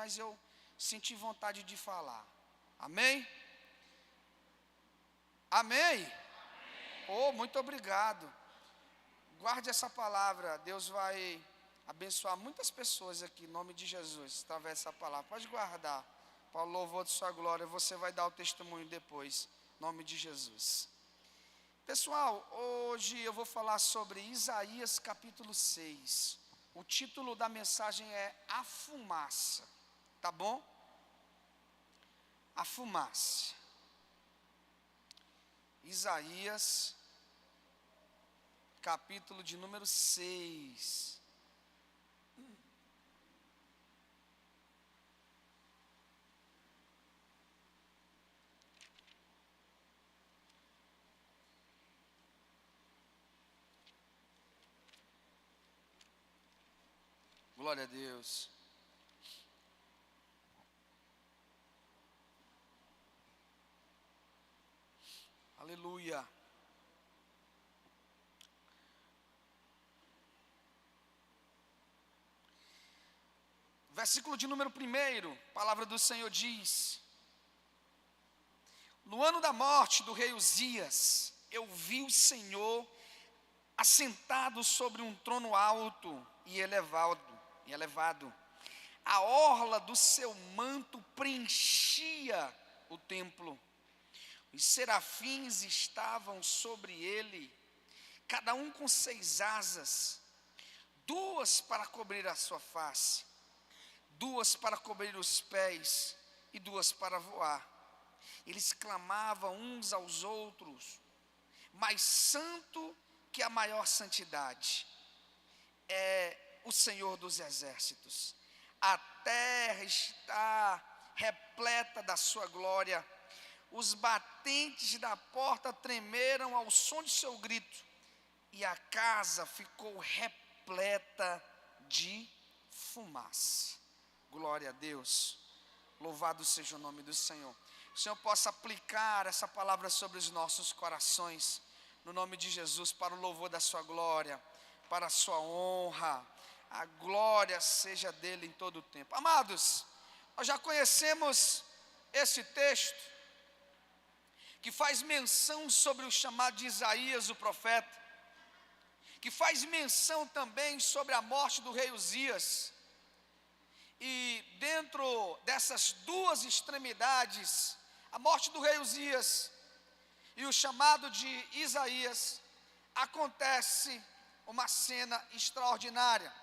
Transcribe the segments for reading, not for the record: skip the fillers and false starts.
mas eu senti vontade de falar. Amém? Amém? Oh, muito obrigado. Guarde essa palavra. Deus vai abençoar muitas pessoas aqui, em nome de Jesus, através dessa palavra. Pode guardar. Para o louvor de sua glória, você vai dar o testemunho depois, em nome de Jesus. Pessoal, hoje eu vou falar sobre Isaías capítulo 6. O título da mensagem é A Fumaça, tá bom? A Fumaça. Isaías, capítulo de número 6. Glória a Deus. Aleluia. Versículo de número 1, a palavra do Senhor diz: no ano da morte do rei Uzias, eu vi o Senhor assentado sobre um trono alto e elevado. A orla do seu manto preenchia o templo. Os serafins estavam sobre ele, cada um com 6 asas, 2 para cobrir a sua face, 2 para cobrir os pés e 2 para voar. Eles clamavam uns aos outros: mais santo que a maior santidade é o Senhor dos exércitos. A terra está repleta da sua glória. Os batentes da porta tremeram ao som de seu grito, e a casa ficou repleta de fumaça. Glória a Deus. Louvado seja o nome do Senhor. Que o Senhor possa aplicar essa palavra sobre os nossos corações, no nome de Jesus, para o louvor da sua glória, para a sua honra. A glória seja dele em todo o tempo. Amados, nós já conhecemos esse texto, que faz menção sobre o chamado de Isaías, o profeta, que faz menção também sobre a morte do rei Uzias. E dentro dessas duas extremidades, a morte do rei Uzias e o chamado de Isaías, acontece uma cena extraordinária.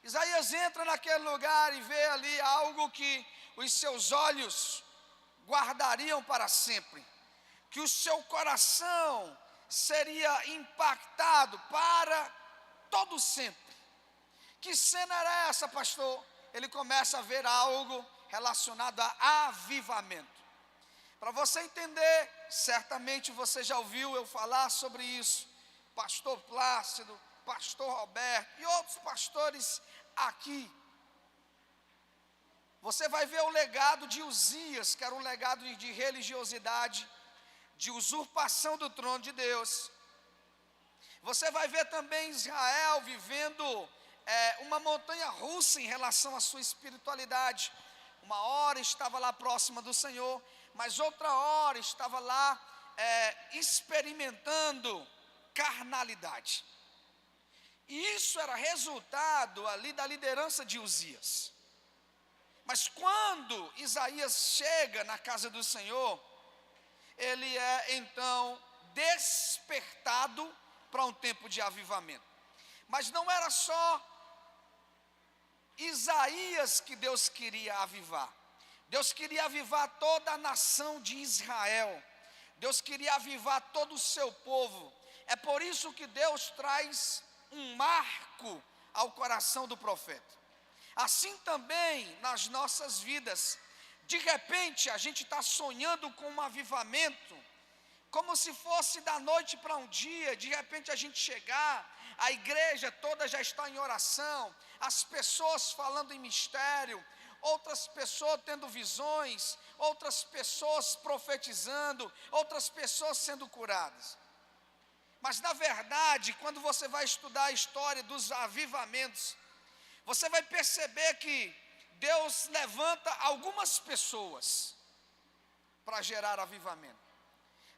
Isaías entra naquele lugar e vê ali algo que os seus olhos guardariam para sempre, que o seu coração seria impactado para todo sempre. Que cena era essa, pastor? Ele começa a ver algo relacionado a avivamento. Para você entender, certamente você já ouviu eu falar sobre isso, pastor Plácido, pastor Roberto e outros pastores aqui. Você vai ver o legado de Uzias, que era um legado de religiosidade, de usurpação do trono de Deus. Você vai ver também Israel vivendo uma montanha russa em relação à sua espiritualidade. Uma hora estava lá próxima do Senhor, mas outra hora estava lá experimentando carnalidade. E isso era resultado ali da liderança de Uzias. Mas quando Isaías chega na casa do Senhor, ele é então despertado para um tempo de avivamento. Mas não era só Isaías que Deus queria avivar. Deus queria avivar toda a nação de Israel. Deus queria avivar todo o seu povo. É por isso que Deus traz um marco ao coração do profeta. Assim também nas nossas vidas, de repente a gente está sonhando com um avivamento, como se fosse da noite para um dia. De repente a gente chegar, a igreja toda já está em oração, as pessoas falando em mistério, outras pessoas tendo visões, outras pessoas profetizando, outras pessoas sendo curadas. Mas na verdade, quando você vai estudar a história dos avivamentos, você vai perceber que Deus levanta algumas pessoas para gerar avivamento.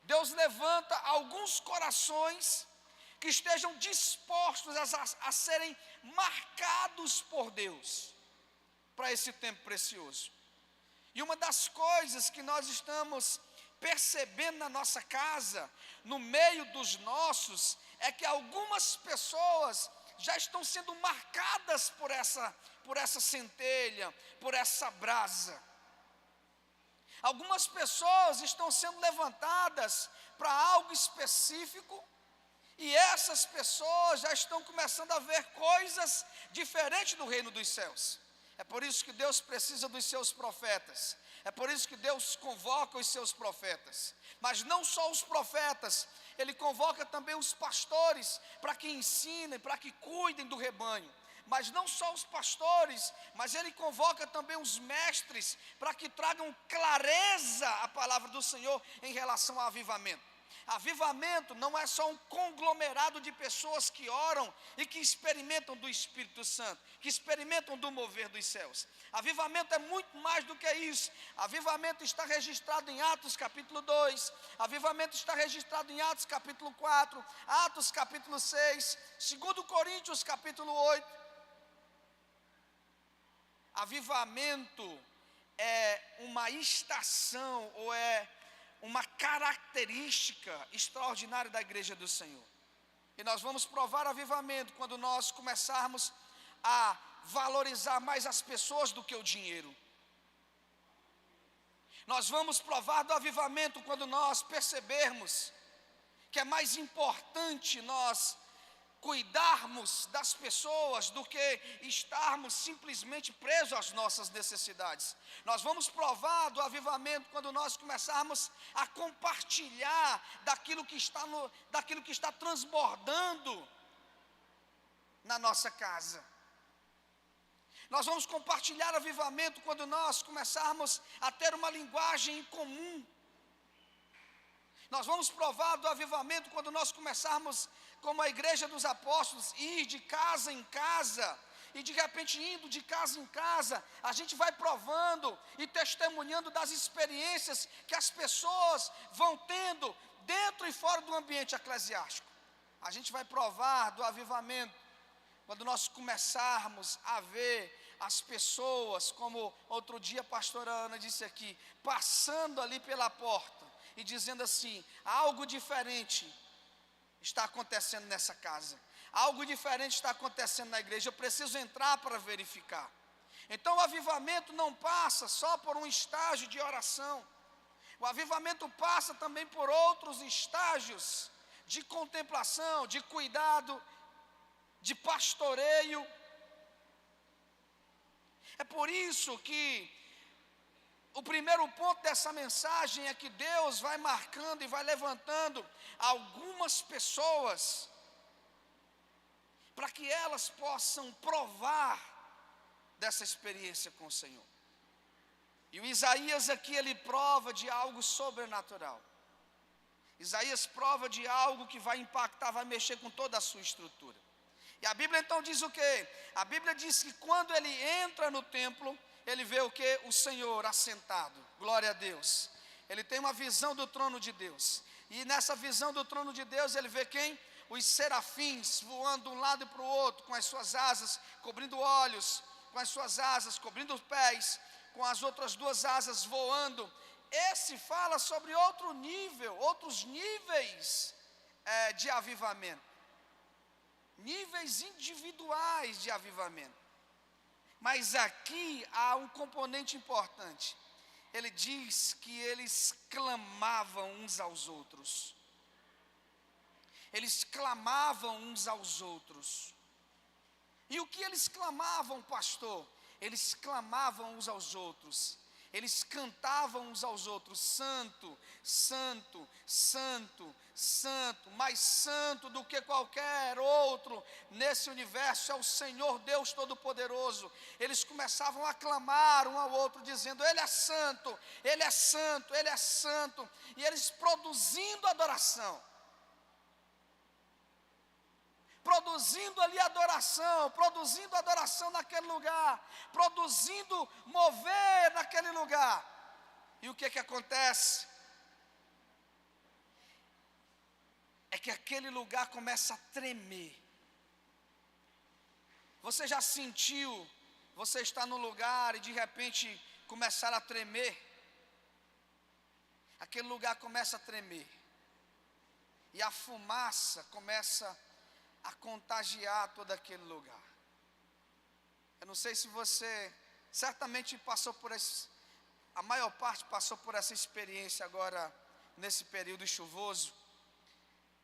Deus levanta alguns corações que estejam dispostos a serem marcados por Deus para esse tempo precioso. E uma das coisas que nós estamos percebendo na nossa casa, no meio dos nossos, é que algumas pessoas já estão sendo marcadas por essa centelha, por essa brasa. Algumas pessoas estão sendo levantadas para algo específico, e essas pessoas já estão começando a ver coisas diferentes do reino dos céus. É por isso que Deus precisa dos seus profetas. É por isso que Deus convoca os seus profetas. Mas não só os profetas, Ele convoca também os pastores para que ensinem, para que cuidem do rebanho. Mas não só os pastores, mas Ele convoca também os mestres para que tragam clareza à palavra do Senhor em relação ao avivamento. Avivamento não é só um conglomerado de pessoas que oram e que experimentam do Espírito Santo, que experimentam do mover dos céus. Avivamento é muito mais do que isso. Avivamento está registrado em Atos capítulo 2, avivamento está registrado em Atos capítulo 4, Atos capítulo 6, 2 Coríntios capítulo 8. Avivamento é uma estação ou é uma característica extraordinária da igreja do Senhor. E nós vamos provar avivamento quando nós começarmos a valorizar mais as pessoas do que o dinheiro. Nós vamos provar do avivamento quando nós percebermos que é mais importante nós cuidarmos das pessoas do que estarmos simplesmente presos às nossas necessidades. Nós vamos provar do avivamento quando nós começarmos a compartilhar daquilo que está transbordando na nossa casa. Nós vamos compartilhar avivamento quando nós começarmos a ter uma linguagem em comum. Nós vamos provar do avivamento quando nós começarmos, como a igreja dos apóstolos, ir de casa em casa, e de repente indo de casa em casa, a gente vai provando e testemunhando das experiências que as pessoas vão tendo dentro e fora do ambiente eclesiástico. A gente vai provar do avivamento quando nós começarmos a ver as pessoas, como outro dia a pastora Ana disse aqui, passando ali pela porta e dizendo assim: algo diferente está acontecendo nessa casa, algo diferente está acontecendo na igreja, eu preciso entrar para verificar. Então o avivamento não passa só por um estágio de oração, o avivamento passa também por outros estágios de contemplação, de cuidado, de pastoreio. É por isso que o primeiro ponto dessa mensagem é que Deus vai marcando e vai levantando algumas pessoas para que elas possam provar dessa experiência com o Senhor. E o Isaías aqui, ele prova de algo sobrenatural. Isaías prova de algo que vai impactar, vai mexer com toda a sua estrutura. E a Bíblia então diz o quê? A Bíblia diz que quando ele entra no templo, ele vê o quê? O Senhor assentado. Glória a Deus. Ele tem uma visão do trono de Deus. E nessa visão do trono de Deus, ele vê quem? Os serafins voando de um lado para o outro, com as suas asas cobrindo olhos, com as suas asas cobrindo os pés, com as outras duas asas voando. Esse fala sobre outro nível, outros níveis de avivamento. Níveis individuais de avivamento. Mas aqui há um componente importante. Ele diz que eles clamavam uns aos outros. Eles clamavam uns aos outros. E o que eles clamavam, pastor? Eles clamavam uns aos outros. Eles cantavam uns aos outros: santo, santo, santo, santo. Mais santo do que qualquer outro nesse universo é o Senhor Deus Todo-Poderoso. Eles começavam a clamar um ao outro, dizendo: Ele é santo, Ele é santo, Ele é santo. E eles produzindo adoração, produzindo ali adoração, produzindo adoração naquele lugar, produzindo mover naquele lugar. E o que acontece? É que aquele lugar começa a tremer. Você já sentiu, você está no lugar e de repente começar a tremer? Aquele lugar começa a tremer. E a fumaça começa a contagiar todo aquele lugar. Eu não sei se você certamente passou por esse, a maior parte passou por essa experiência agora, nesse período chuvoso,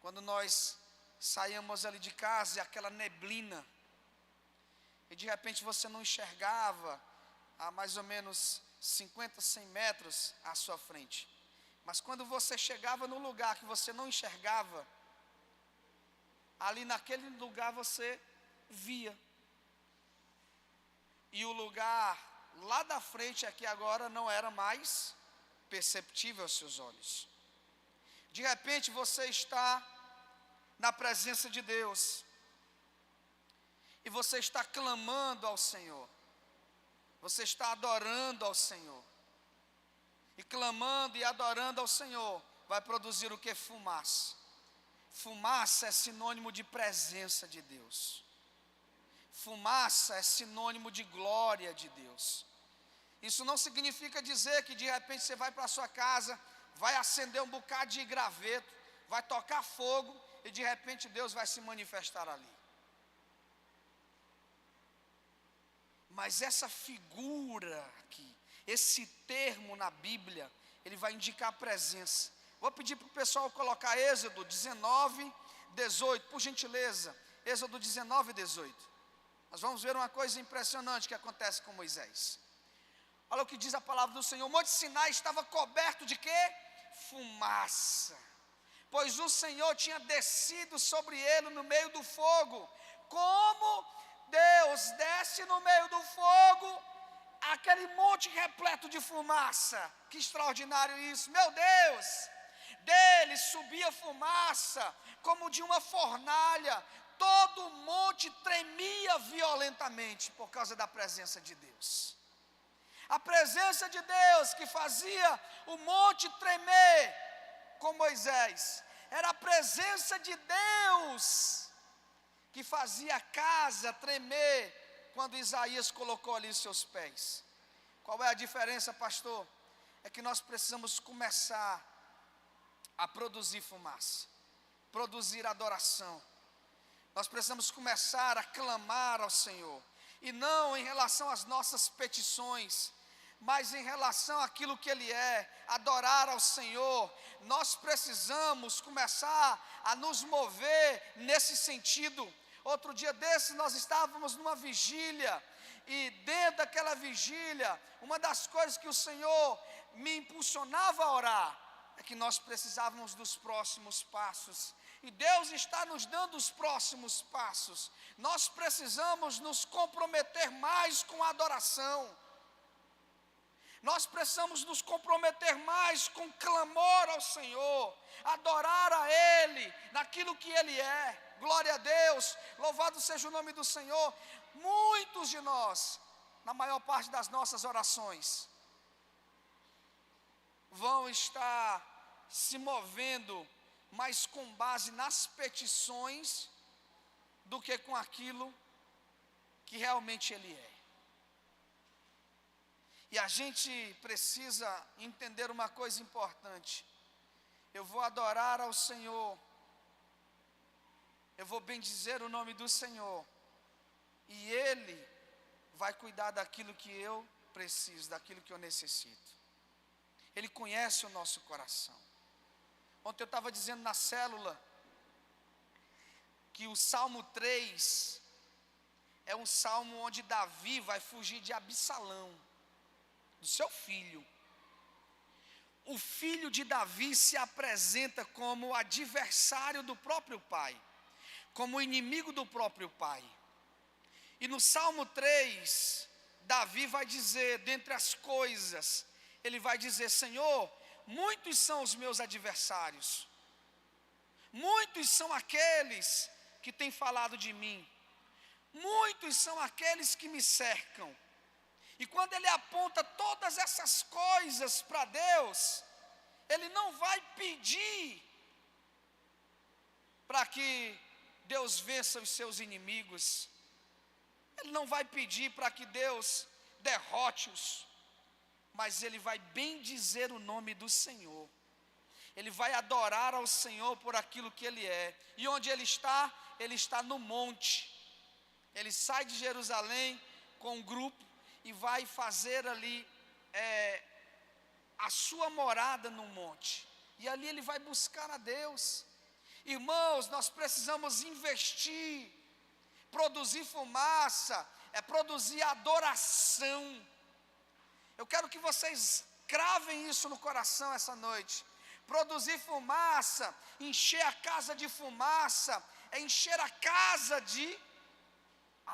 quando nós saímos ali de casa e aquela neblina, e de repente você não enxergava a mais ou menos 50, 100 metros à sua frente. Mas quando você chegava no lugar que você não enxergava, ali naquele lugar você via. E o lugar lá da frente aqui agora não era mais perceptível aos seus olhos. De repente você está na presença de Deus. E você está clamando ao Senhor. Você está adorando ao Senhor. E clamando e adorando ao Senhor vai produzir o que? Fumaça. Fumaça é sinônimo de presença de Deus. Fumaça é sinônimo de glória de Deus. Isso não significa dizer que de repente você vai para a sua casa, vai acender um bocado de graveto, vai tocar fogo e de repente Deus vai se manifestar ali. Mas essa figura aqui, esse termo na Bíblia, ele vai indicar presença. Vou pedir para o pessoal colocar Êxodo 19, 18, por gentileza. Êxodo 19, 18. Nós vamos ver uma coisa impressionante que acontece com Moisés. Olha o que diz a palavra do Senhor. O Monte Sinai estava coberto de quê? Fumaça. Pois o Senhor tinha descido sobre ele no meio do fogo. Como Deus desce no meio do fogo, aquele monte repleto de fumaça. Que extraordinário isso, meu Deus! Dele subia fumaça, como de uma fornalha. Todo o monte tremia violentamente por causa da presença de Deus. A presença de Deus que fazia o monte tremer com Moisés, era a presença de Deus que fazia a casa tremer quando Isaías colocou ali os seus pés. Qual é a diferença, pastor? É que nós precisamos começar a produzir fumaça, produzir adoração. Nós precisamos começar a clamar ao Senhor, e não em relação às nossas petições, mas em relação àquilo que Ele é, adorar ao Senhor. Nós precisamos começar a nos mover nesse sentido. Outro dia desse nós estávamos numa vigília, e dentro daquela vigília, uma das coisas que o Senhor me impulsionava a orar, é que nós precisávamos dos próximos passos. E Deus está nos dando os próximos passos. Nós precisamos nos comprometer mais com a adoração. Nós precisamos nos comprometer mais com clamor ao Senhor, adorar a Ele, naquilo que Ele é. Glória a Deus, louvado seja o nome do Senhor. Muitos de nós, na maior parte das nossas orações, vão estar se movendo mais com base nas petições do que com aquilo que realmente Ele é. E a gente precisa entender uma coisa importante. Eu vou adorar ao Senhor, eu vou bendizer o nome do Senhor, e Ele vai cuidar daquilo que eu preciso, daquilo que eu necessito. Ele conhece o nosso coração. Ontem eu estava dizendo na célula que o Salmo 3 é um salmo onde Davi vai fugir de Absalão, do seu filho. O filho de Davi se apresenta como adversário do próprio pai, como inimigo do próprio pai. E no Salmo 3, Davi vai dizer, dentre as coisas, ele vai dizer: Senhor, muitos são os meus adversários, muitos são aqueles que têm falado de mim. Muitos são aqueles que me cercam. E quando ele aponta todas essas coisas para Deus, ele não vai pedir para que Deus vença os seus inimigos. Ele não vai pedir para que Deus derrote-os, mas ele vai bendizer o nome do Senhor. Ele vai adorar ao Senhor por aquilo que Ele é. E onde Ele está? Ele está no monte. Ele sai de Jerusalém com um grupo e vai fazer ali a sua morada no monte. E ali ele vai buscar a Deus. Irmãos, nós precisamos investir, produzir fumaça, produzir adoração. Eu quero que vocês cravem isso no coração essa noite. Produzir fumaça, encher a casa de fumaça, é encher a casa de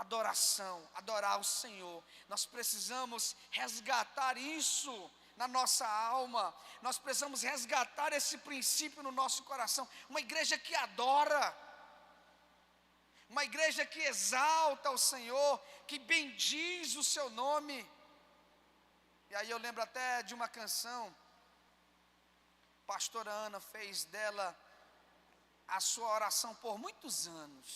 adoração, adorar o Senhor. Nós precisamos resgatar isso na nossa alma, nós precisamos resgatar esse princípio no nosso coração. Uma igreja que adora, uma igreja que exalta o Senhor, que bendiz o seu nome. E aí eu lembro até de uma canção, pastora Ana fez dela a sua oração por muitos anos.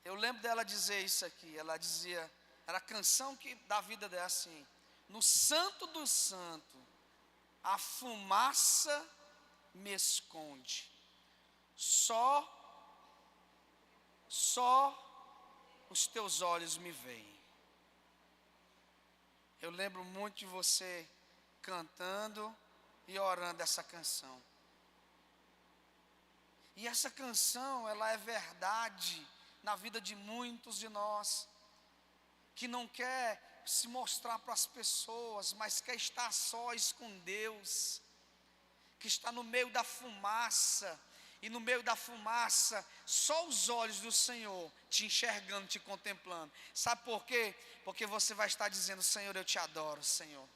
Eu lembro dela dizer isso aqui, ela dizia, era a canção da vida dela assim: no santo do santo, a fumaça me esconde, só os teus olhos me veem. Eu lembro muito de você cantando e orando essa canção. E essa canção, ela é verdade na vida de muitos de nós, que não quer se mostrar para as pessoas, mas quer estar sós com Deus, que está no meio da fumaça, e no meio da fumaça, só os olhos do Senhor te enxergando, te contemplando. Sabe por quê? Porque você vai estar dizendo: Senhor, eu te adoro, Senhor.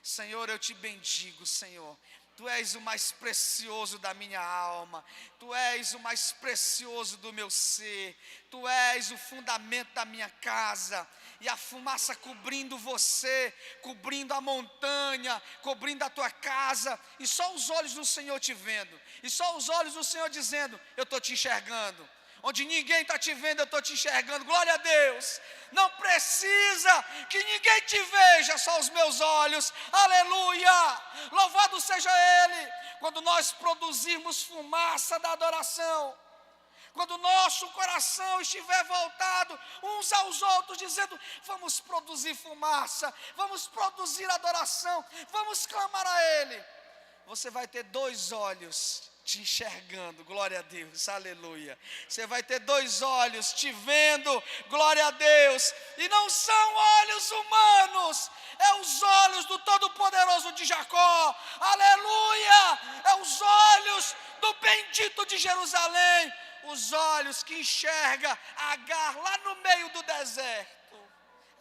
Senhor, eu te bendigo, Senhor. Tu és o mais precioso da minha alma, Tu és o mais precioso do meu ser, Tu és o fundamento da minha casa. E a fumaça cobrindo você, cobrindo a montanha, cobrindo a tua casa, e só os olhos do Senhor te vendo, e só os olhos do Senhor dizendo: eu estou te enxergando. Onde ninguém está te vendo, eu estou te enxergando. Glória a Deus. Não precisa que ninguém te veja, só os meus olhos. Aleluia. Louvado seja Ele. Quando nós produzirmos fumaça da adoração, quando o nosso coração estiver voltado uns aos outros, dizendo: vamos produzir fumaça, vamos produzir adoração, vamos clamar a Ele, você vai ter dois olhos te enxergando, glória a Deus, aleluia. Você vai ter dois olhos te vendo, glória a Deus. E não são olhos humanos, é os olhos do Todo-Poderoso de Jacó, aleluia. É os olhos do bendito de Jerusalém, os olhos que enxerga Agar lá no meio do deserto.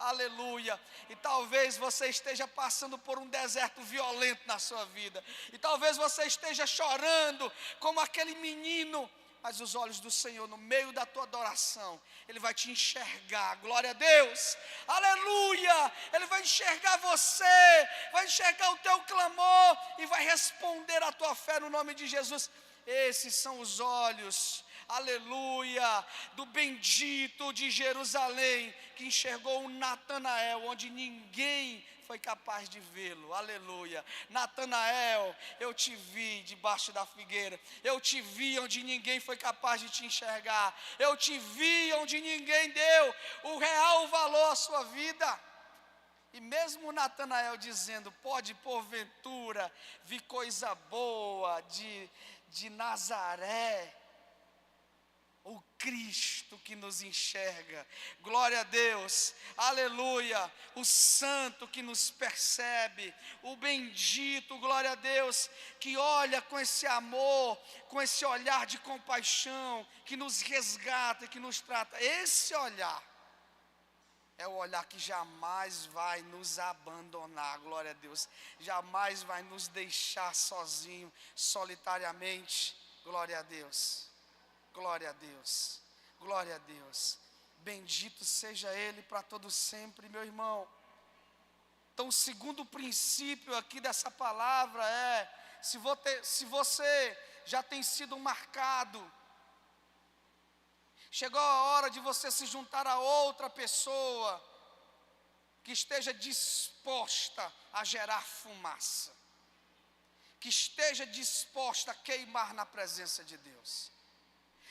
Aleluia. E talvez você esteja passando por um deserto violento na sua vida, e talvez você esteja chorando como aquele menino, mas os olhos do Senhor, no meio da tua adoração, Ele vai te enxergar, glória a Deus, aleluia. Ele vai enxergar você, vai enxergar o teu clamor, e vai responder à tua fé no nome de Jesus. Esses são os olhos, aleluia, do bendito de Jerusalém, que enxergou um Natanael, onde ninguém foi capaz de vê-lo, aleluia. Natanael, eu te vi debaixo da figueira, eu te vi onde ninguém foi capaz de te enxergar, eu te vi onde ninguém deu o real valor à sua vida. E mesmo Natanael dizendo: pode porventura vir coisa boa de Nazaré, o Cristo que nos enxerga, glória a Deus, aleluia, o santo que nos percebe, o bendito, glória a Deus, que olha com esse amor, com esse olhar de compaixão, que nos resgata e que nos trata. Esse olhar é o olhar que jamais vai nos abandonar, glória a Deus, jamais vai nos deixar sozinho, solitariamente, glória a Deus. Glória a Deus, glória a Deus. Bendito seja Ele para todo sempre, meu irmão. Então, o segundo princípio aqui dessa palavra é: se você já tem sido marcado, chegou a hora de você se juntar a outra pessoa que esteja disposta a gerar fumaça, que esteja disposta a queimar na presença de Deus.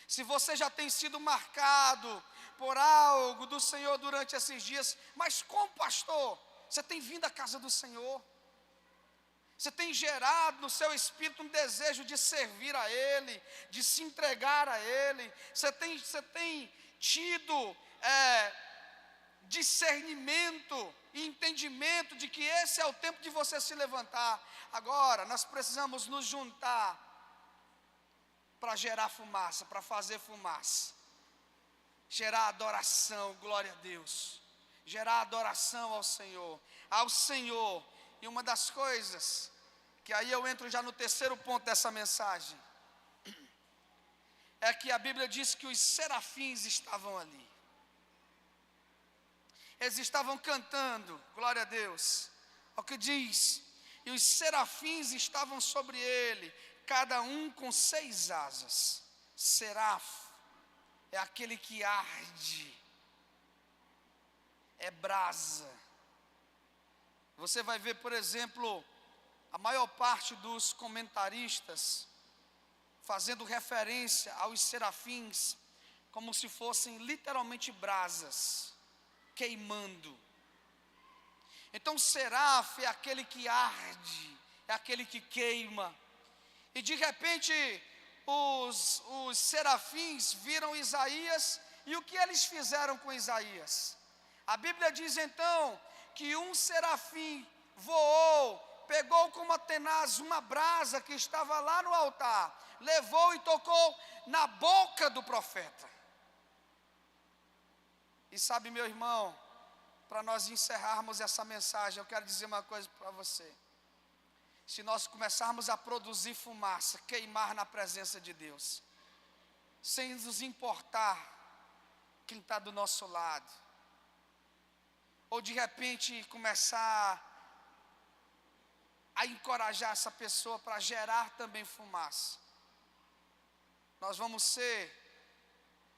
Se você já tem sido marcado por algo do Senhor durante esses dias, mas como pastor, você tem vindo à casa do Senhor, você tem gerado no seu espírito um desejo de servir a Ele, de se entregar a Ele, você tem tido discernimento e entendimento de que esse é o tempo de você se levantar. Agora, nós precisamos nos juntar para gerar fumaça, para fazer fumaça, gerar adoração, glória a Deus, gerar adoração ao Senhor. E uma das coisas, que aí eu entro já no terceiro ponto dessa mensagem, é que a Bíblia diz que os serafins estavam ali. Eles estavam cantando, glória a Deus. Olha o que diz: e os serafins estavam sobre ele, cada um com 6 asas. Serafo é aquele que arde, é brasa. Você vai ver, por exemplo, a maior parte dos comentaristas fazendo referência aos serafins como se fossem literalmente brasas, queimando. Então, serafo é aquele que arde, é aquele que queima. E de repente, os serafins viram Isaías, e o que eles fizeram com Isaías? A Bíblia diz então que um serafim voou, pegou com uma tenaz uma brasa que estava lá no altar, levou e tocou na boca do profeta. E sabe, meu irmão, para nós encerrarmos essa mensagem, eu quero dizer uma coisa para você. Se nós começarmos a produzir fumaça, queimar na presença de Deus, sem nos importar quem está do nosso lado, ou de repente começar a encorajar essa pessoa para gerar também fumaça, nós vamos ser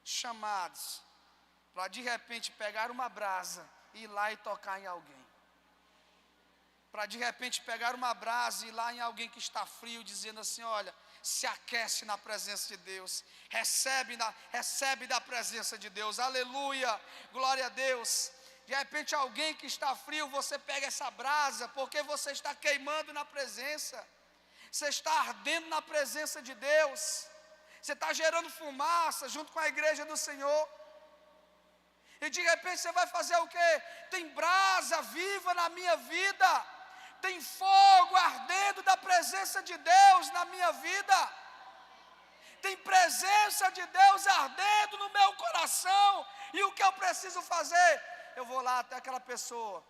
chamados para de repente pegar uma brasa e ir lá e tocar em alguém. Para de repente pegar uma brasa e ir lá em alguém que está frio, dizendo assim: olha, se aquece na presença de Deus, recebe da presença de Deus, aleluia, glória a Deus. De repente alguém que está frio, você pega essa brasa, porque você está queimando na presença, você está ardendo na presença de Deus, você está gerando fumaça junto com a igreja do Senhor. E de repente você vai fazer o quê? Tem brasa viva na minha vida, tem fogo ardendo da presença de Deus na minha vida, tem presença de Deus ardendo no meu coração. E o que eu preciso fazer? Eu vou lá até aquela pessoa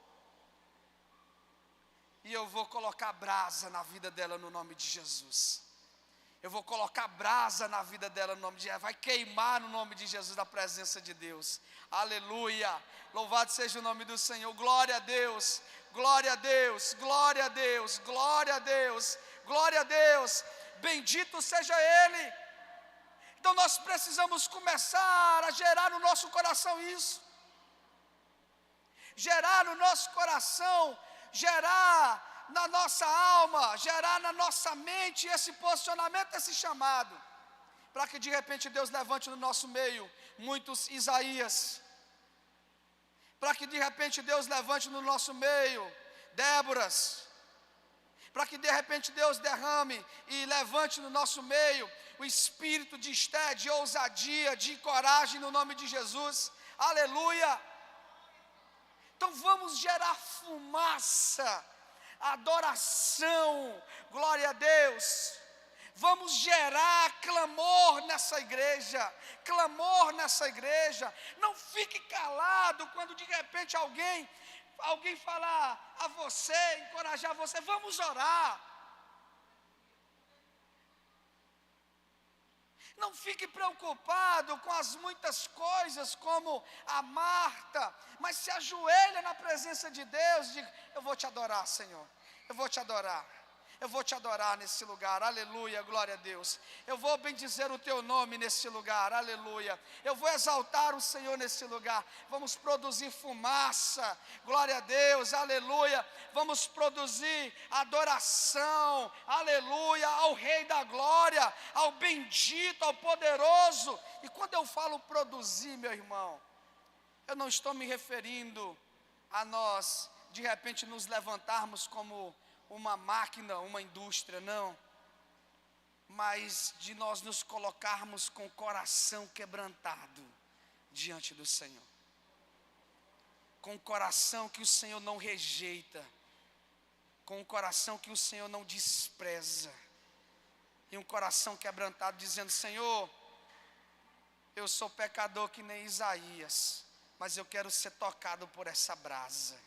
e eu vou colocar brasa na vida dela no nome de Jesus. Eu vou colocar brasa na vida dela no nome de Jesus. Vai queimar no nome de Jesus, na presença de Deus. Aleluia. Louvado seja o nome do Senhor. Glória a Deus. Glória a Deus. Glória a Deus. Glória a Deus. Glória a Deus. Bendito seja Ele. Então nós precisamos começar a gerar no nosso coração isso. Gerar no nosso coração, gerar na nossa alma, gerar na nossa mente esse posicionamento, esse chamado, para que de repente Deus levante no nosso meio muitos Isaías, para que de repente Deus levante no nosso meio Déboras, para que de repente Deus derrame e levante no nosso meio o espírito de Esté, de ousadia, de coragem no nome de Jesus, aleluia. Então vamos gerar fumaça, adoração, glória a Deus. Vamos gerar clamor nessa igreja, clamor nessa igreja. Não fique calado quando de repente alguém falar a você, encorajar você. Vamos orar. Não fique preocupado com as muitas coisas como a Marta, mas se ajoelha na presença de Deus e diga: eu vou te adorar, Senhor, eu vou te adorar. Eu vou te adorar nesse lugar, aleluia, glória a Deus. Eu vou bendizer o teu nome nesse lugar, aleluia. Eu vou exaltar o Senhor nesse lugar. Vamos produzir fumaça, glória a Deus, aleluia. Vamos produzir adoração, aleluia, ao Rei da Glória, ao bendito, ao poderoso. E quando eu falo produzir, meu irmão, eu não estou me referindo a nós, de repente, nos levantarmos como uma máquina, uma indústria, não, mas de nós nos colocarmos com o coração quebrantado diante do Senhor, com o coração que o Senhor não rejeita, com o coração que o Senhor não despreza, e um coração quebrantado dizendo: Senhor, eu sou pecador que nem Isaías, mas eu quero ser tocado por essa brasa.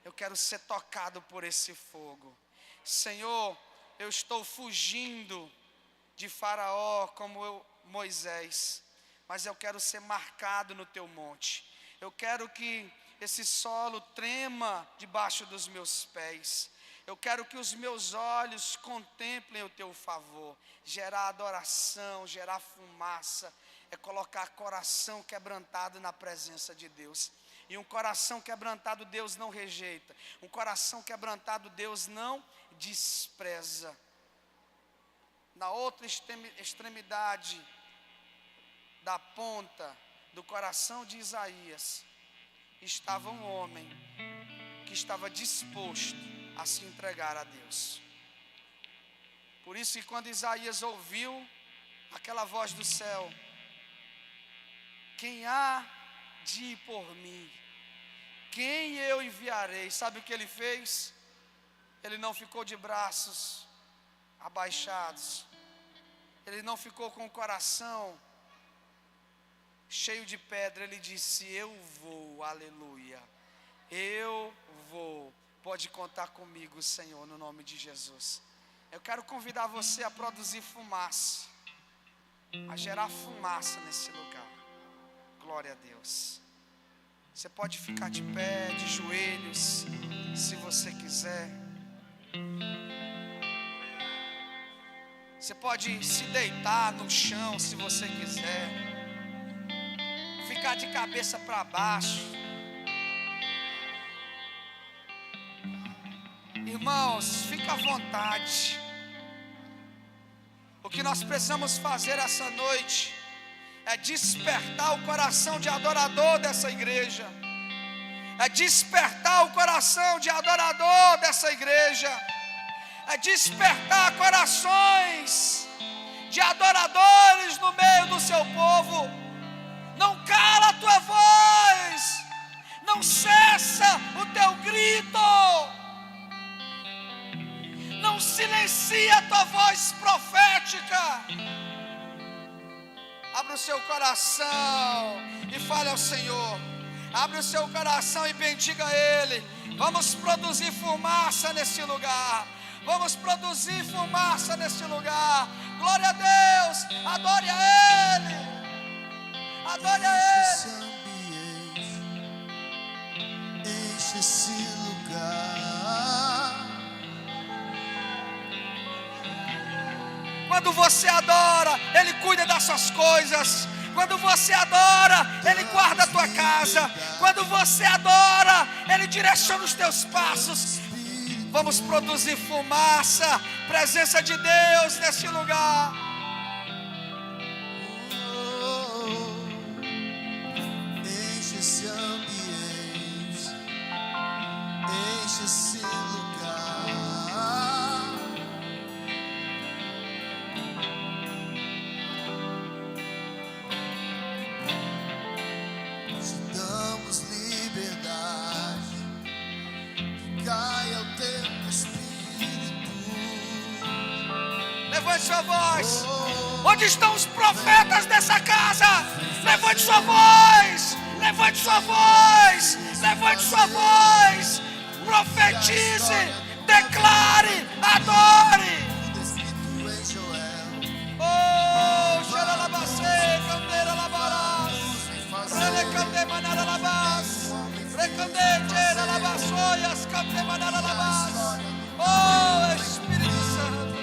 Eu quero ser tocado por esse fogo. Senhor, eu estou fugindo de Faraó como Moisés, mas eu quero ser marcado no teu monte. Eu quero que esse solo trema debaixo dos meus pés. Eu quero que os meus olhos contemplem o teu favor. Gerar adoração, gerar fumaça, é colocar coração quebrantado na presença de Deus. E um coração quebrantado Deus não rejeita. Um coração quebrantado Deus não despreza. Na outra extremidade da ponta do coração de Isaías estava um homem que estava disposto a se entregar a Deus. Por isso que quando Isaías ouviu aquela voz do céu: quem há de ir por mim? Quem eu enviarei? Sabe o que ele fez? Ele não ficou de braços abaixados. Ele não ficou com o coração cheio de pedra. Ele disse: eu vou, aleluia. Eu vou. Pode contar comigo, Senhor, no nome de Jesus. Eu quero convidar você a produzir fumaça, a gerar fumaça nesse lugar. Glória a Deus. Você pode ficar de pé, de joelhos, se você quiser. Você pode se deitar no chão, se você quiser. Ficar de cabeça para baixo. Irmãos, fica à vontade. O que nós precisamos fazer essa noite é despertar o coração de adorador dessa igreja. É despertar o coração de adorador dessa igreja. É despertar corações de adoradores no meio do seu povo. Não cala a tua voz. Não cessa o teu grito. Não silencia a tua voz profética. Abra o seu coração e fale ao Senhor. Abre o seu coração e bendiga Ele. Vamos produzir fumaça nesse lugar. Vamos produzir fumaça nesse lugar. Glória a Deus. Adore a Ele. Adore a Ele. Enche esse lugar. Quando você adora, Ele cuida das suas coisas. Quando você adora, Ele guarda a tua casa. Quando você adora, Ele direciona os teus passos. Vamos produzir fumaça, presença de Deus nesse lugar. Enche esse ambiente, enche esse lugar. Te damos liberdade, que caia o teu Espírito. Levante sua voz. Onde estão os profetas dessa casa? Levante sua voz. Levante sua voz. Levante sua voz. Profetize. Declare. Adore. Descrito em Joel. Oh, Oh Espírito Santo,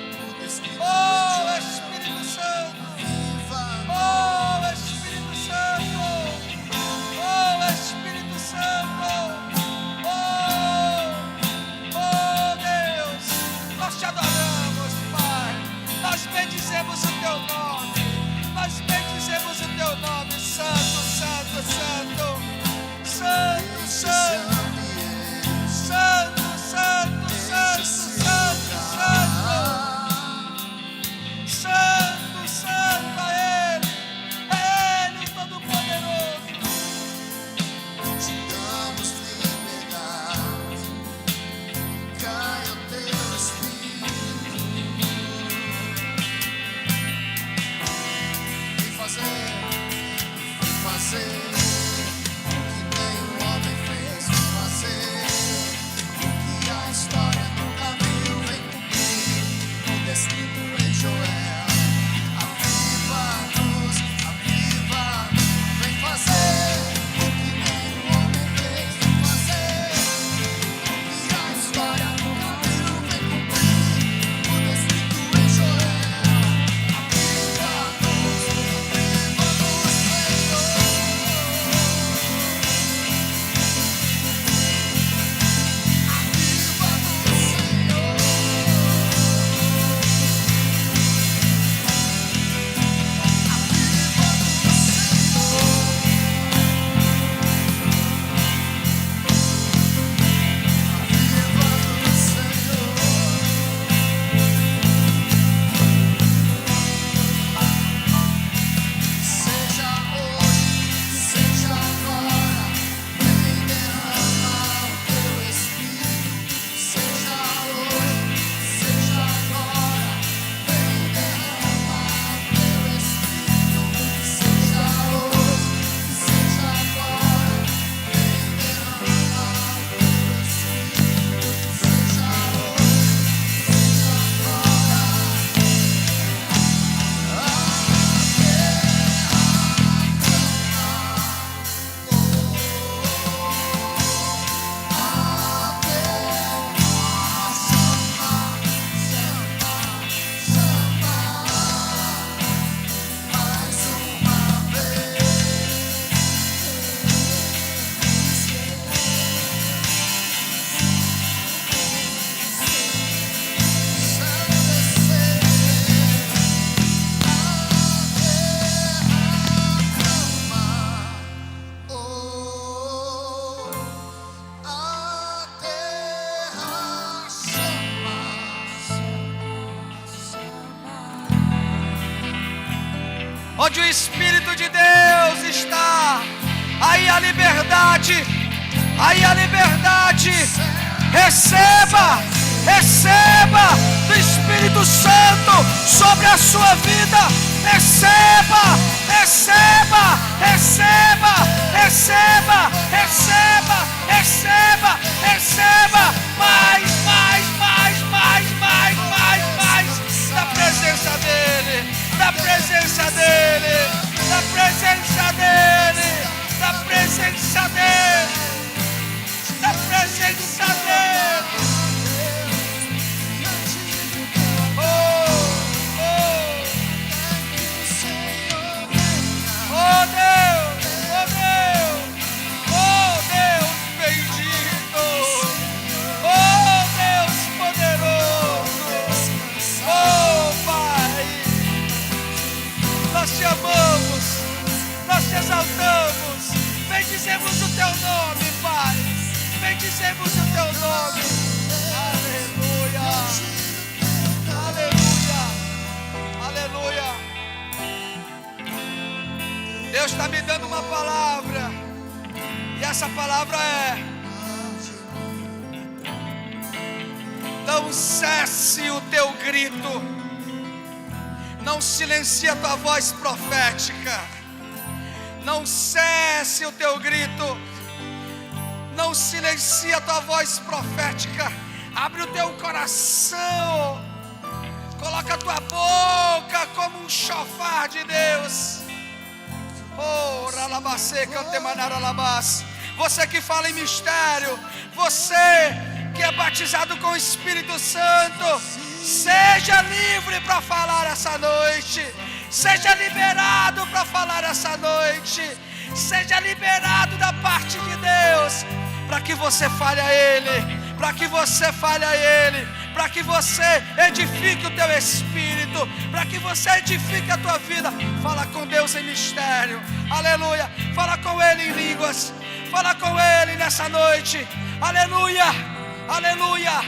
oh Espírito Santo, oh Espírito Santo, oh Espírito Santo, oh Deus, nós te adoramos, Pai, nós bendizemos o teu nome, nós bendizemos o teu nome, Santo, Santo, Santo, Santo, Santo, Santo, Santo, Santo, Santo, Santo, Santo, Santo é Ele o Todo-Poderoso. Te damos liberdade, caia o teu Espírito. Vem fazer o que nenhum homem fez, vem fazer o que a história nunca viu, vem cumprir o descrito em Joel. Aviva-nos, vem fazer o que nenhum homem fez, vem fazer o que a história nunca viu, vem cumprir o descrito em Joel. Aviva-nos, onde o Espírito de Deus está, aí a liberdade, aí a liberdade. Receba, receba do Espírito Santo sobre a sua vida. Receba, receba, receba, receba, receba, receba, receba. Mais, mais, mais, mais, mais, mais, mais da presença dEle, da presença dEle, da presença dEle, da presença dEle, da presença dEle. Oh Deus, oh Deus, oh Deus bendito, oh Deus poderoso, oh Pai, nós te amamos, nós te exaltamos, bendizemos o teu nome, Pai, bendizemos o teu nome, aleluia, aleluia, aleluia. Deus está me dando uma palavra, e essa palavra é: não cesse o teu grito, não silencie a tua voz profética, não cesse o teu grito, não silencie a tua voz profética. Abre o teu coração, coloca a tua boca como um chofar de Deus. Oh, ralabase, cantemanaralabas. você que fala em mistério, você que é batizado com o Espírito Santo, seja livre para falar essa noite, seja liberado para falar essa noite, seja liberado da parte de Deus, para que você fale a Ele, para que você fale a Ele, para que você edifique o teu espírito, para que você edifique a tua vida. Fala com Deus em mistério, aleluia. Fala com Ele em línguas, fala com Ele nessa noite, aleluia, aleluia.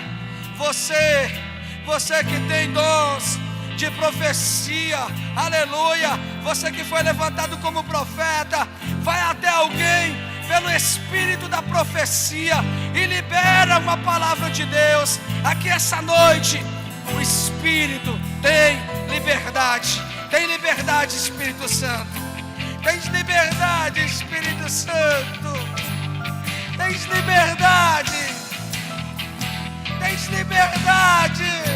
Você que tem dons de profecia, aleluia, você que foi levantado como profeta, vai até alguém pelo Espírito da profecia e libera uma palavra de Deus. Aqui essa noite, o Espírito tem liberdade, Espírito Santo, tens liberdade, Espírito Santo, tens liberdade, tens liberdade.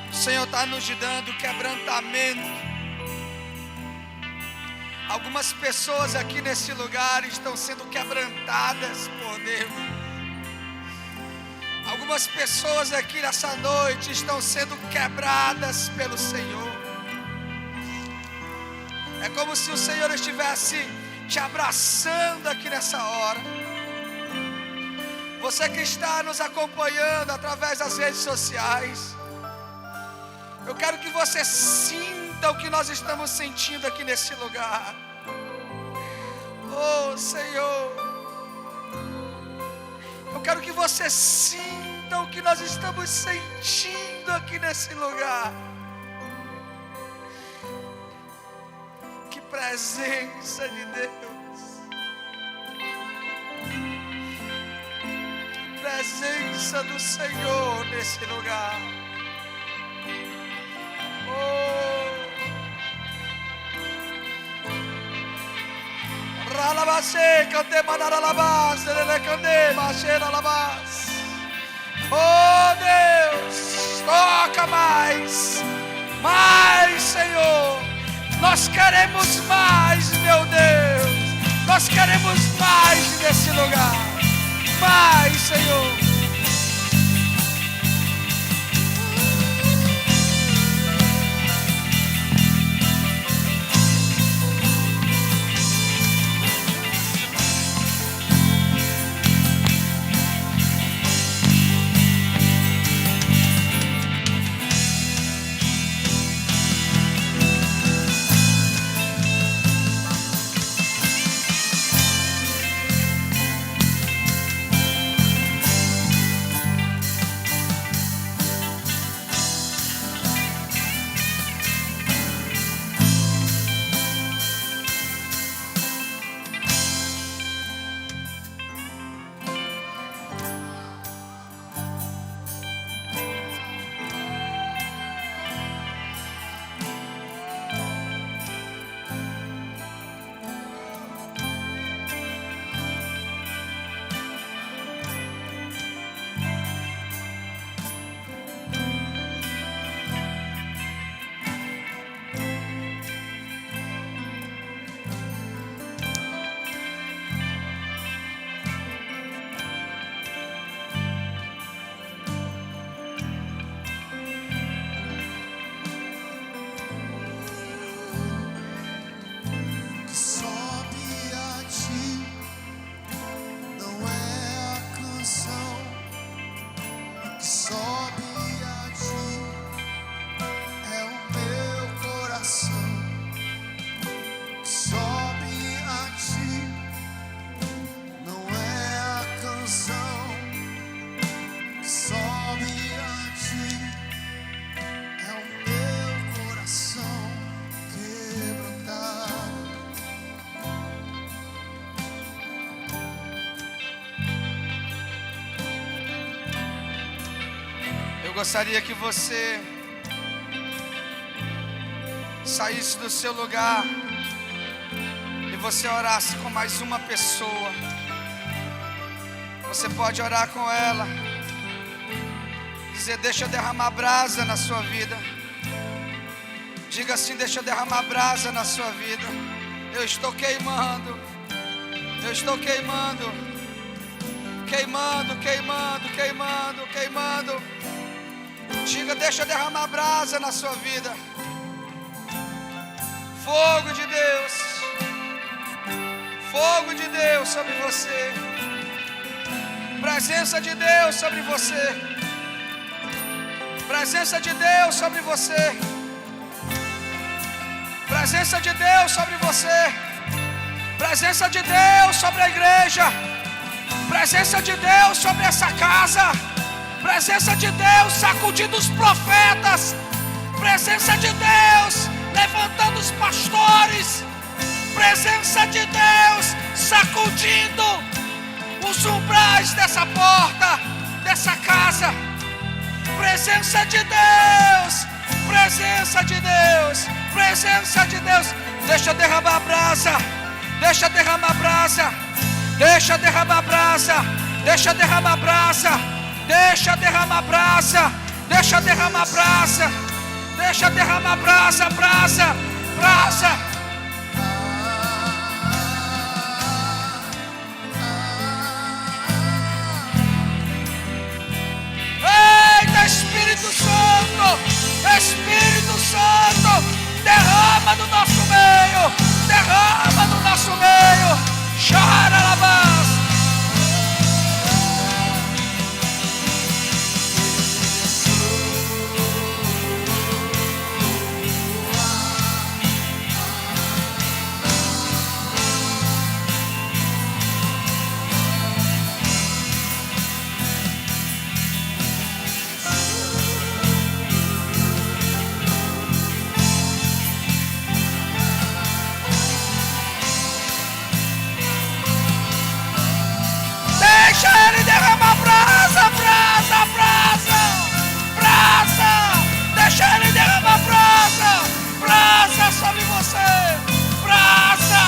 O Senhor está nos dando quebrantamento. Algumas pessoas aqui nesse lugar estão sendo quebrantadas por Deus. Algumas pessoas aqui nessa noite estão sendo quebradas pelo Senhor. É como se o Senhor estivesse te abraçando aqui nessa hora. Você que está nos acompanhando através das redes sociais, eu quero que você sinta o que nós estamos sentindo aqui nesse lugar. Oh, Senhor, eu quero que você sinta o que nós estamos sentindo aqui nesse lugar. Que presença de Deus, que presença do Senhor nesse lugar. Oh Deus, toca mais, Senhor. Nós queremos mais, meu Deus. Nós queremos mais nesse lugar. Mais, Senhor. gostaria que você saísse do seu lugar e você orasse com mais uma pessoa. Você pode orar com ela, dizer: deixa eu derramar brasa na sua vida. Diga assim: deixa eu derramar brasa na sua vida. Eu estou queimando. Eu estou queimando. Queimando, queimando, queimando, queimando. Diga: deixa eu derramar brasa na sua vida. Fogo de Deus. Fogo de Deus sobre você. Presença de Deus sobre você. Presença de Deus sobre você. Presença de Deus sobre você. Presença de Deus sobre a igreja. Presença de Deus sobre essa casa. Presença de Deus sacudindo os profetas. Presença de Deus levantando os pastores. Presença de Deus sacudindo os umbrais dessa porta, dessa casa. Presença de Deus. Presença de Deus. Presença de Deus. Deixa eu derramar brasa. Deixa eu derramar brasa. Deixa eu derramar brasa. Deixa eu derramar brasa. Deixa eu derramar brasa. Deixa eu derramar brasa. Deixa eu derramar brasa, brasa, brasa. Eita, Espírito Santo, Espírito Santo, derrama no nosso meio, derrama no nosso meio. Xaralabás. Deixa ele derramar brasa, brasa, brasa, brasa. Deixa ele derramar brasa, brasa sobre você, brasa.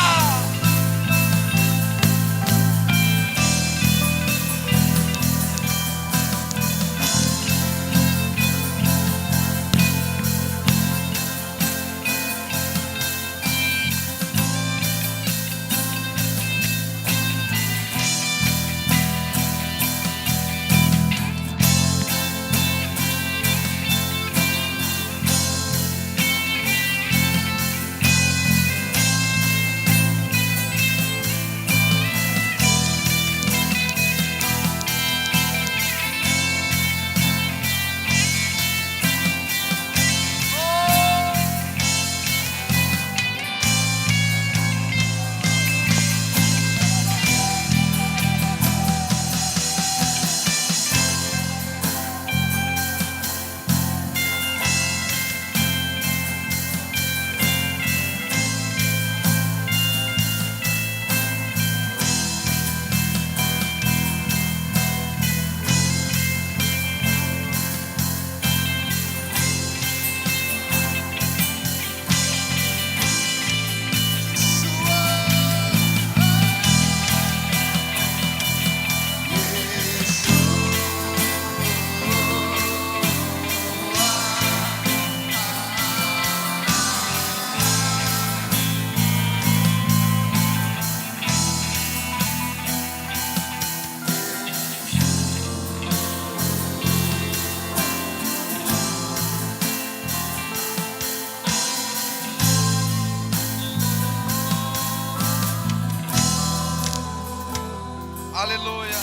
Aleluia.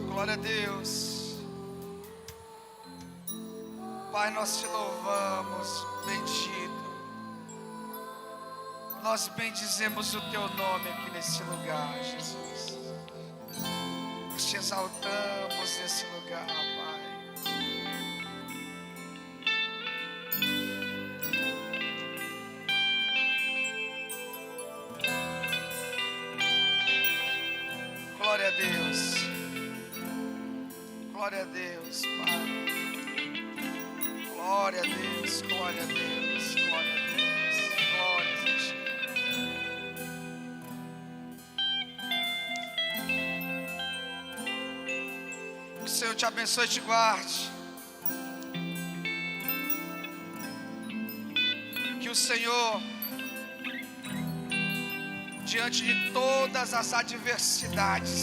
Glória a Deus. Pai, nós te louvamos, bendito. Nós bendizemos o teu nome aqui nesse lugar, Jesus. Nós te exaltamos nesse lugar, Pai. Glória a Deus. Glória Glória a Deus, Pai. Glória a Deus, glória a Deus, glória a Deus, glória a Deus. Que o Senhor te abençoe e te guarde. Que o Senhor, diante de todas as adversidades,